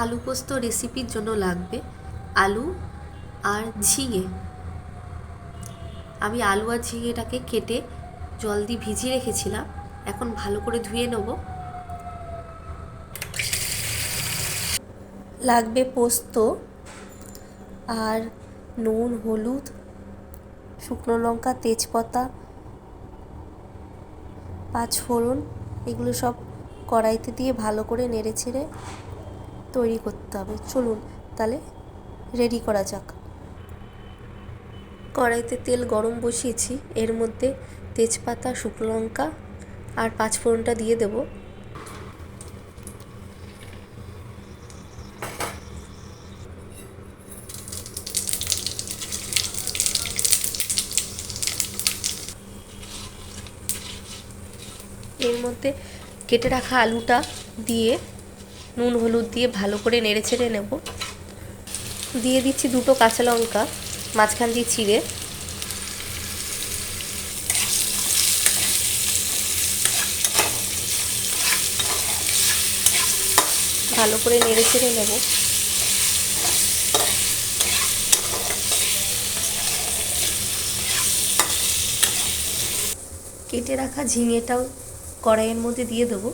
আলু পোস্ত রেসিপির জন্য লাগবে আলু আর ঝিঙে। আমি আলু আর ঝিঙেটাকে কেটে জল দিয়ে ভিজিয়ে রেখেছিলাম, এখন ভালো করে ধুয়ে নেব। লাগবে পোস্ত আর নুন, হলুদ, শুকনো লঙ্কা, তেজপাতা, পাঁচফোড়ন, এগুলো সব কড়াইতে দিয়ে ভালো করে নেড়ে ছেড়ে তৈরি করতে হবে। চলুন তাহলে রেডি করা যাক। কড়াইতে তেল গরম বসিয়েছি, এর মধ্যে তেজপাতা, শুকনো লঙ্কা আর পাঁচফোড়নটা দিয়ে দেব। এর মধ্যে কেটে রাখা আলুটা দিয়ে নুন হলুদ দিয়ে ভালো করে নেড়ে ছেড়ে নেব। দিয়ে দিচ্ছি দুটো কাঁচা লঙ্কা মাঝখান দিয়ে চিড়ে। ভালো করে নেড়ে ছেড়ে নেব। কেটে রাখা ঝিঙেটাও কড়াইয়ের মধ্যে দিয়ে দেবো।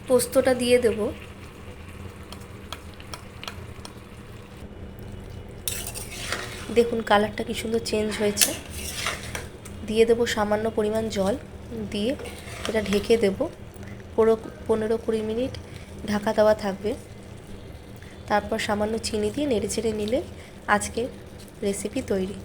পোস্তটা দিয়ে দেব। দেখুন কালারটা কি সুন্দর চেঞ্জ হয়েছে। দিয়ে দেব সামান্য পরিমাণ জল, দিয়ে এটা ঢেকে দেব। পুরো 15-20 মিনিট ঢাকা দেওয়া থাকবে। তারপর সামান্য চিনি দিয়ে নেড়ে চেড়ে নিলে আজকের রেসিপি তৈরি।